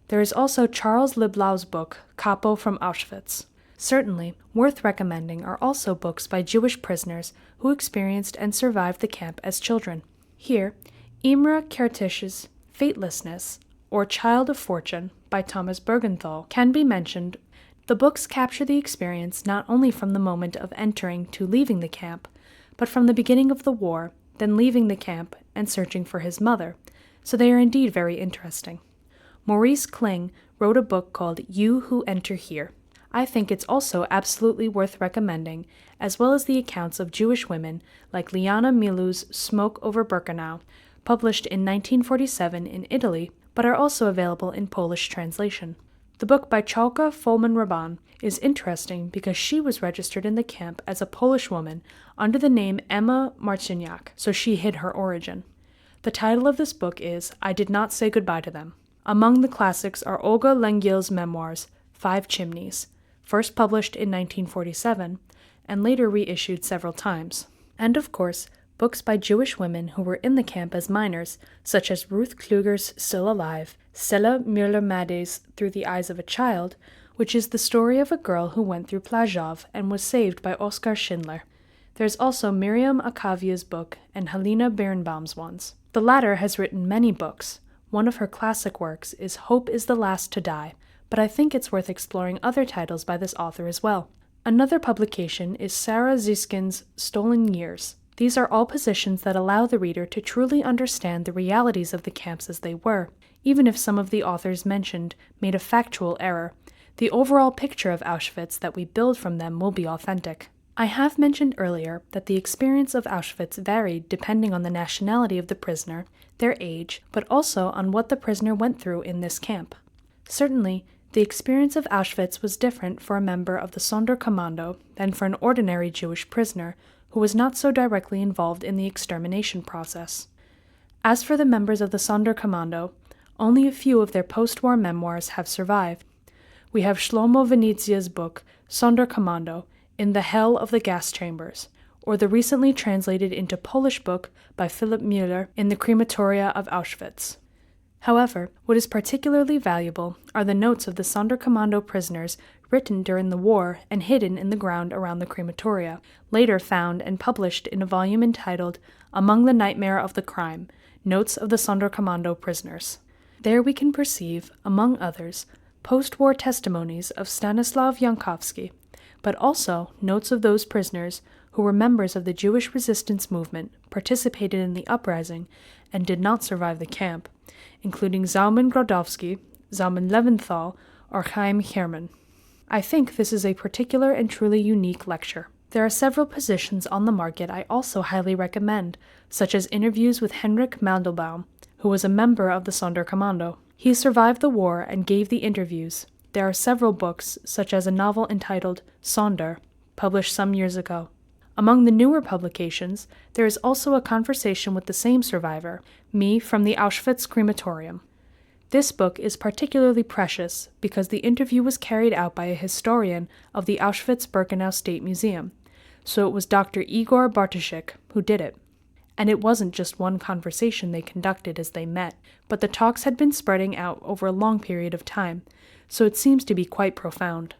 There is also Charles Liblau's book, Capo from Auschwitz. Certainly, worth recommending are also books by Jewish prisoners who experienced and survived the camp as children. Here, Imre Kertész's Fatelessness, or Child of Fortune, by Thomas Bergenthal, can be mentioned. The books capture the experience not only from the moment of entering to leaving the camp, but from the beginning of the war, then leaving the camp and searching for his mother, so they are indeed very interesting. Maurice Kling wrote a book called You Who Enter Here. I think it's also absolutely worth recommending, as well as the accounts of Jewish women like Liana Milu's Smoke over Birkenau, published in 1947 in Italy, but are also available in Polish translation. The book by Chalka Folman-Raban is interesting because she was registered in the camp as a Polish woman under the name Emma Marciniak, so she hid her origin. The title of this book is I Did Not Say Goodbye to Them. Among the classics are Olga Lengyel's memoirs, 5 Chimneys, first published in 1947, and later reissued several times. And of course, books by Jewish women who were in the camp as minors, such as Ruth Kluger's Still Alive, Stella Müller-Madey's Through the Eyes of a Child, which is the story of a girl who went through Plazhov and was saved by Oskar Schindler. There's also Miriam Akavia's book and Helena Birnbaum's ones. The latter has written many books. One of her classic works is Hope is the Last to Die, but I think it's worth exploring other titles by this author as well. Another publication is Sarah Ziskin's Stolen Years. These are all positions that allow the reader to truly understand the realities of the camps as they were. Even if some of the authors mentioned made a factual error, The overall picture of Auschwitz that we build from them will be authentic. I have mentioned earlier that the experience of Auschwitz varied depending on the nationality of the prisoner, their age, but also on what the prisoner went through in this camp. Certainly, the experience of Auschwitz was different for a member of the Sonderkommando than for an ordinary Jewish prisoner who was not so directly involved in the extermination process. As for the members of the Sonderkommando, only a few of their post-war memoirs have survived. We have Shlomo Venezia's book, Sonderkommando, In the Hell of the Gas Chambers, or the recently translated into Polish book by Philip Müller, In the Crematoria of Auschwitz. However, what is particularly valuable are the notes of the Sonderkommando prisoners written during the war and hidden in the ground around the crematoria, later found and published in a volume entitled Among the Nightmare of the Crime, Notes of the Sonderkommando Prisoners. There we can perceive, among others, post-war testimonies of Stanislaw Jankowski, but also notes of those prisoners who were members of the Jewish resistance movement, participated in the uprising, and did not survive the camp, including Zalman Grodowski, Zalman Leventhal, or Chaim Herman. I think this is a particular and truly unique lecture. There are several positions on the market I also highly recommend, such as interviews with Henrik Mandelbaum, who was a member of the Sonderkommando. He survived the war and gave the interviews. There are several books, such as a novel entitled Sonder, published some years ago. Among the newer publications, there is also a conversation with the same survivor, me from the Auschwitz crematorium. This book is particularly precious because the interview was carried out by a historian of the Auschwitz-Birkenau State Museum, so it was Dr. Igor Bartoshik who did it. And it wasn't just one conversation they conducted as they met, but the talks had been spreading out over a long period of time, so it seems to be quite profound.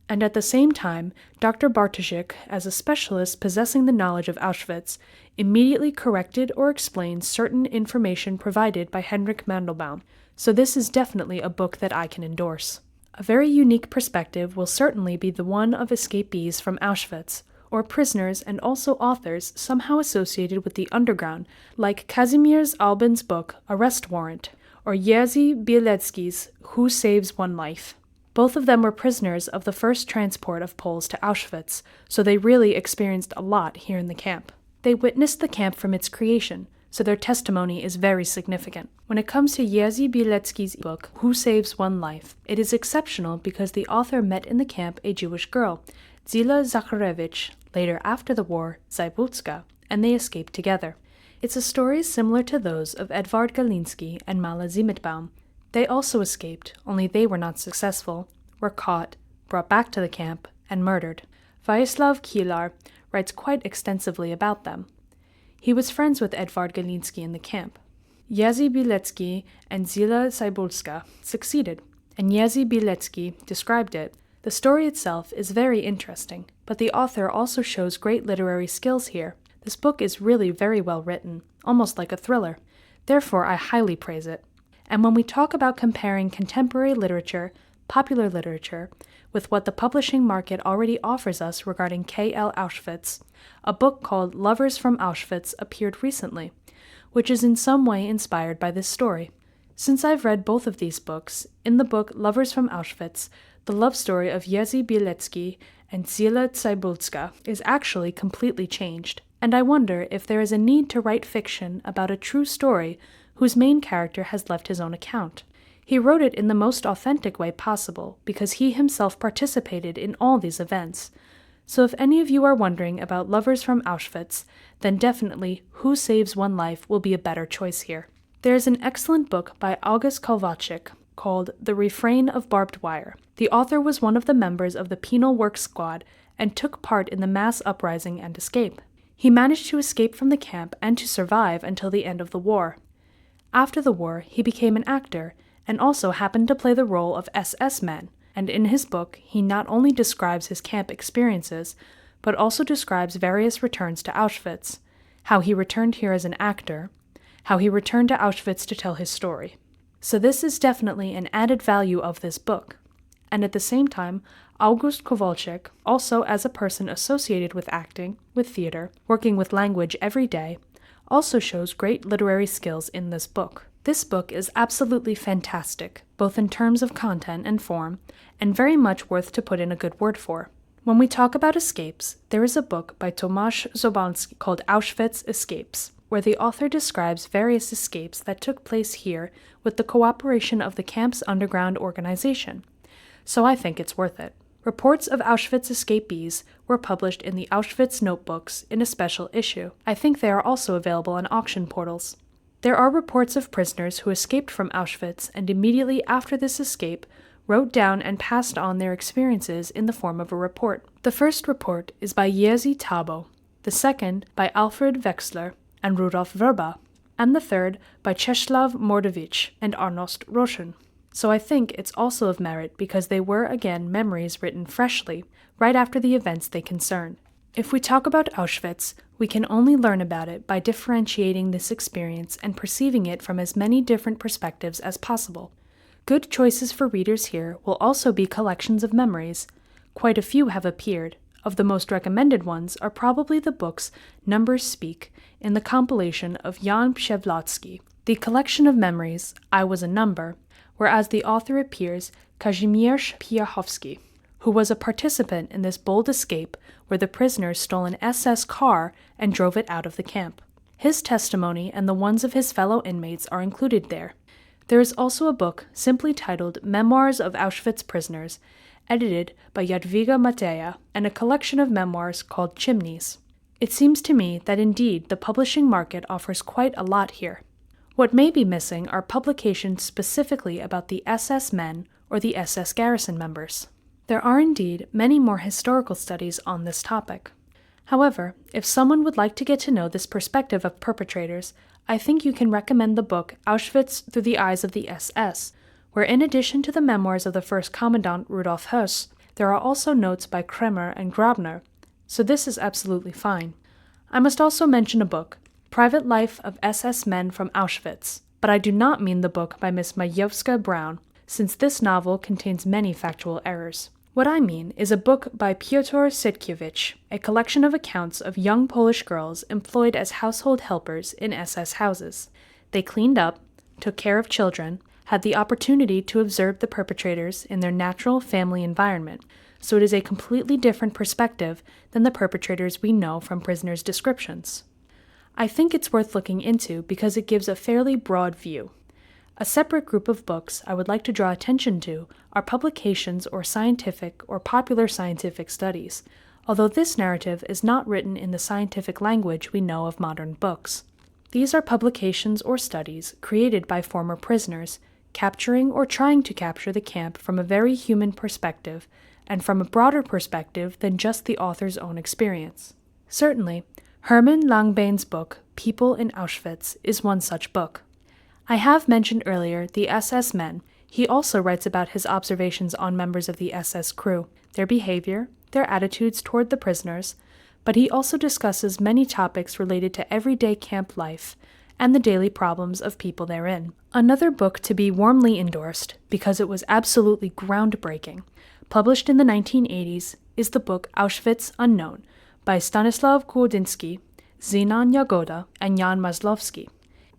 And at the same time, Dr. Bartoshik, as a specialist possessing the knowledge of Auschwitz, immediately corrected or explained certain information provided by Henrik Mandelbaum, so this is definitely a book that I can endorse. A very unique perspective will certainly be the one of escapees from Auschwitz, or prisoners and also authors somehow associated with the underground, like Kazimierz Albin's book Arrest Warrant, or Jerzy Bielecki's Who Saves One Life. Both of them were prisoners of the first transport of Poles to Auschwitz, so they really experienced a lot here in the camp. They witnessed the camp from its creation, so their testimony is very significant. When it comes to Jerzy Bielecki's book, Who Saves One Life, it is exceptional because the author met in the camp a Jewish girl, Zila Zacharewicz, later after the war, ŻYWULSKA, and they escaped together. It's a story similar to those of Edvard Galiński and Mala Zimetbaum. They also escaped, only they were not successful, were caught, brought back to the camp, and murdered. Władysław Kilar writes quite extensively about them. He was friends with Edvard Galiński in the camp. Jerzy Bielecki and Zila ŻYWULSKA succeeded, and Jerzy Bielecki described it. The story itself is very interesting, but the author also shows great literary skills here. This book is really very well written, almost like a thriller. Therefore, I highly praise it. And when we talk about comparing contemporary literature, popular literature, with what the publishing market already offers us regarding K.L. Auschwitz, a book called Lovers from Auschwitz appeared recently, which is in some way inspired by this story. Since I've read both of these books, in the book Lovers from Auschwitz, the love story of Jerzy Bielecki and Zila ță is actually completely changed, and I wonder if there is a need to write fiction about a true story whose main character has left his own account. He wrote it in the most authentic way possible because he himself participated in all these events. So if any of you are wondering about Lovers from Auschwitz, then definitely Who Saves One Life will be a better choice here. There is an excellent book by August Kovalchik called The Refrain of Barbed Wire. The author was one of the members of the Penal Works Squad and took part in the mass uprising and escape. He managed to escape from the camp and to survive until the end of the war. After the war, he became an actor and also happened to play the role of SS man, and in his book, he not only describes his camp experiences, but also describes various returns to Auschwitz, how he returned here as an actor, how he returned to Auschwitz to tell his story. So this is definitely an added value of this book. And at the same time, August Kovalchik, also as a person associated with acting, with theater, working with language every day, also shows great literary skills in this book. This book is absolutely fantastic, both in terms of content and form, and very much worth to put in a good word for. When we talk about escapes, there is a book by Tomasz Zobalski called Auschwitz Escapes, where the author describes various escapes that took place here with the cooperation of the camp's underground organization. So I think it's worth it. Reports of Auschwitz escapees were published in the Auschwitz notebooks in a special issue. I think they are also available on auction portals. There are reports of prisoners who escaped from Auschwitz and immediately after this escape wrote down and passed on their experiences in the form of a report. The first report is by Jerzy Tabo, the second by Alfred Wexler and Rudolf Verba, and the third by Czesław Mordowicz and Arnost Roshin. So I think it's also of merit because they were again memories written freshly, right after the events they concern. If we talk about Auschwitz, we can only learn about it by differentiating this experience and perceiving it from as many different perspectives as possible. Good choices for readers here will also be collections of memories. Quite a few have appeared. Of the most recommended ones are probably the books Numbers Speak in the compilation of Jan Przewalski, the collection of memories, I Was a Number, whereas the author appears Kazimierz Piechowski, who was a participant in this bold escape where the prisoners stole an SS car and drove it out of the camp. His testimony and the ones of his fellow inmates are included there. There is also a book simply titled Memoirs of Auschwitz Prisoners, edited by Jadwiga Mateja, and a collection of memoirs called Chimneys. It seems to me that indeed the publishing market offers quite a lot here. What may be missing are publications specifically about the SS men or the SS garrison members. There are indeed many more historical studies on this topic. However, if someone would like to get to know this perspective of perpetrators, I think you can recommend the book Auschwitz Through the Eyes of the SS, where in addition to the memoirs of the first commandant Rudolf Höss, there are also notes by Kremer and Grabner, so this is absolutely fine. I must also mention a book, Private Life of SS Men from Auschwitz, but I do not mean the book by Miss Majewska-Brown, since this novel contains many factual errors. What I mean is a book by Piotr Sienkiewicz, a collection of accounts of young Polish girls employed as household helpers in SS houses. They cleaned up, took care of children, had the opportunity to observe the perpetrators in their natural family environment, so it is a completely different perspective than the perpetrators we know from prisoners' descriptions. I think it's worth looking into because it gives a fairly broad view. A separate group of books I would like to draw attention to are publications or scientific or popular scientific studies, although this narrative is not written in the scientific language we know of modern books. These are publications or studies created by former prisoners, capturing or trying to capture the camp from a very human perspective and from a broader perspective than just the author's own experience. Certainly, Herman Langbane's book, People in Auschwitz, is one such book. I have mentioned earlier the SS men. He also writes about his observations on members of the SS crew, their behavior, their attitudes toward the prisoners, but he also discusses many topics related to everyday camp life and the daily problems of people therein. Another book to be warmly endorsed, because it was absolutely groundbreaking, published in the 1980s, is the book Auschwitz Unknown by Stanisław Kłodyński, Zenon Jagoda, and Jan Maslowski.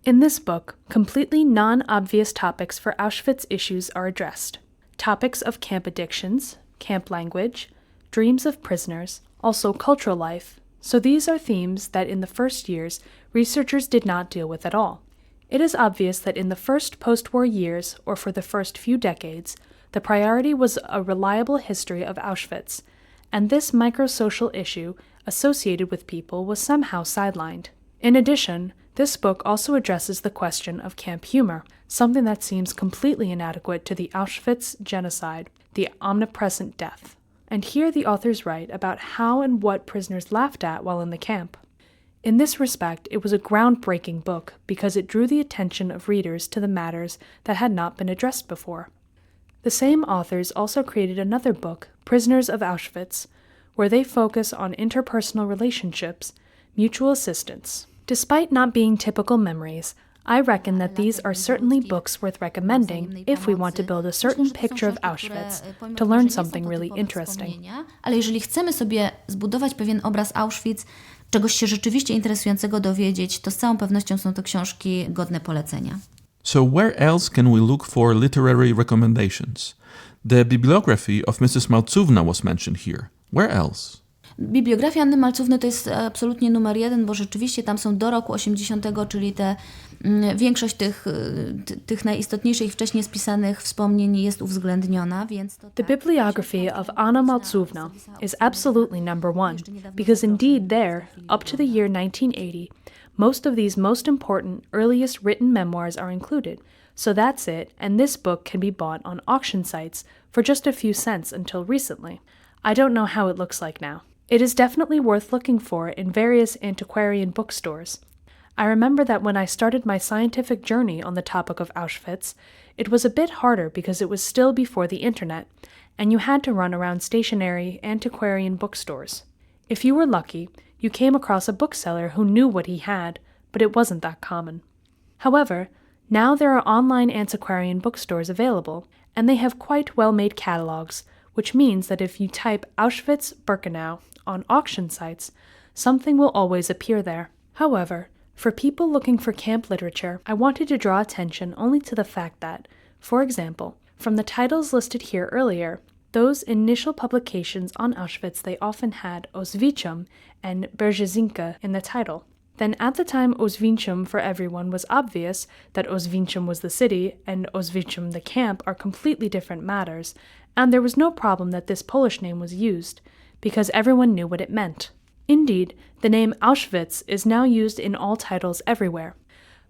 In this book, completely non-obvious topics for Auschwitz issues are addressed. Topics of camp addictions, camp language, dreams of prisoners, also cultural life, so these are themes that in the first years researchers did not deal with at all. It is obvious that in the first post-war years, or for the first few decades, the priority was a reliable history of Auschwitz, and this microsocial issue associated with people was somehow sidelined. In addition, this book also addresses the question of camp humor, something that seems completely inadequate to the Auschwitz genocide, the omnipresent death. And here the authors write about how and what prisoners laughed at while in the camp. In this respect, it was a groundbreaking book because it drew the attention of readers to the matters that had not been addressed before. The same authors also created another book, Prisoners of Auschwitz, where they focus on interpersonal relationships, mutual assistance. Despite not being typical memories, I reckon that these are certainly books worth recommending if we want to build a certain picture of Auschwitz, to learn something really interesting. Ale jeżeli chcemy sobie zbudować pewien obraz Auschwitz, czegoś się rzeczywiście interesującego dowiedzieć, to z całą pewnością są to książki godne polecenia. So where else can we look for literary recommendations? The bibliography of Mrs. Malcówna was mentioned here. Where else? Bibliografia Anny Malcówny to jest absolutnie numer 1, bo rzeczywiście tam są do roku 80, czyli większość tych najistotniejszych i wcześniej spisanych wspomnień jest uwzględniona, więc The bibliography of Anna Malcówna is absolutely number 1, because indeed there, up to the year 1980, most of these most important, earliest written memoirs are included. So that's it, and this book can be bought on auction sites for just a few cents until recently. I don't know how it looks like now. It is definitely worth looking for in various antiquarian bookstores. I remember that when I started my scientific journey on the topic of Auschwitz, it was a bit harder because it was still before the internet, and you had to run around stationary antiquarian bookstores. If you were lucky, you came across a bookseller who knew what he had, but it wasn't that common. However, now there are online antiquarian bookstores available, and they have quite well-made catalogs, which means that if you type Auschwitz-Birkenau on auction sites, something will always appear there. However, for people looking for camp literature, I wanted to draw attention only to the fact that, for example, from the titles listed here earlier, those initial publications on Auschwitz, they often had Auschwitzum and Bergezinka in the title. Then at the time Auschwitzum for everyone was obvious that Auschwitzum was the city and Auschwitzum the camp are completely different matters, and there was no problem that this Polish name was used, because everyone knew what it meant. Indeed, the name Auschwitz is now used in all titles everywhere.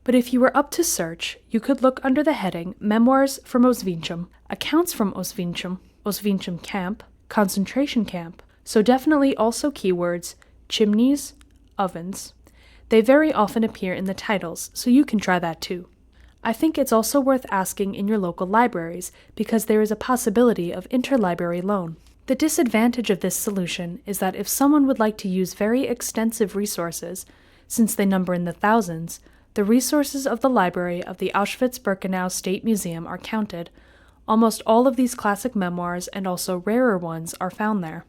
But if you were up to search, you could look under the heading Memoirs from Auschwitzum, Accounts from Auschwitzum, Auschwitzum Camp, Concentration Camp, so definitely also keywords, chimneys, ovens. They very often appear in the titles, so you can try that too. I think it's also worth asking in your local libraries, because there is a possibility of interlibrary loan. The disadvantage of this solution is that if someone would like to use very extensive resources, since they number in the thousands, the resources of the library of the Auschwitz-Birkenau State Museum are counted. Almost all of these classic memoirs and also rarer ones are found there.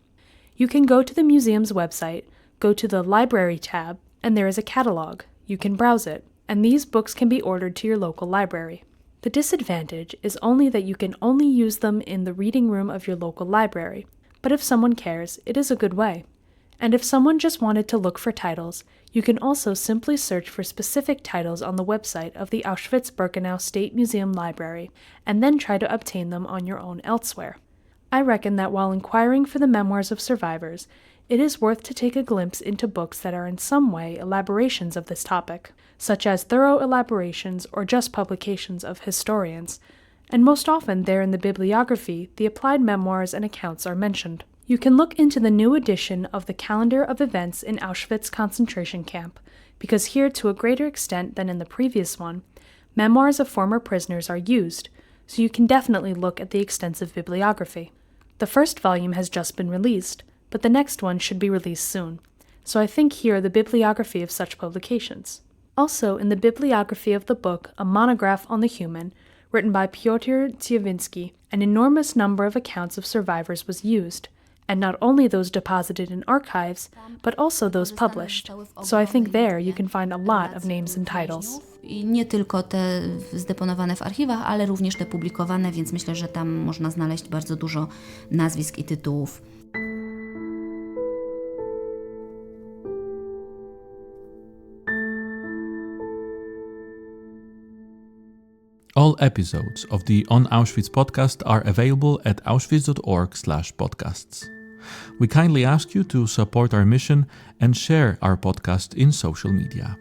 You can go to the museum's website, go to the Library tab, and there is a catalog. You can browse it, and these books can be ordered to your local library. The disadvantage is only that you can only use them in the reading room of your local library, but if someone cares, it is a good way. And if someone just wanted to look for titles, you can also simply search for specific titles on the website of the Auschwitz-Birkenau State Museum Library, and then try to obtain them on your own elsewhere. I reckon that while inquiring for the memoirs of survivors, it is worth to take a glimpse into books that are in some way elaborations of this topic, such as thorough elaborations or just publications of historians, and most often there in the bibliography, the applied memoirs and accounts are mentioned. You can look into the new edition of the Calendar of Events in Auschwitz concentration camp, because here to a greater extent than in the previous one, memoirs of former prisoners are used, so you can definitely look at the extensive bibliography. The first volume has just been released, but the next one should be released soon, so I think here the bibliography of such publications. Also, in the bibliography of the book A Monograph on the Human, written by Piotr Tsiewinski, an enormous number of accounts of survivors was used, and not only those deposited in archives, but also those published. So I think there you can find a lot of names and titles. I nie tylko te zdeponowane w archiwach, ale również te publikowane, więc myślę, że tam można znaleźć bardzo dużo nazwisk i tytułów. All episodes of the On Auschwitz podcast are available at auschwitz.org/podcasts. We kindly ask you to support our mission and share our podcast in social media.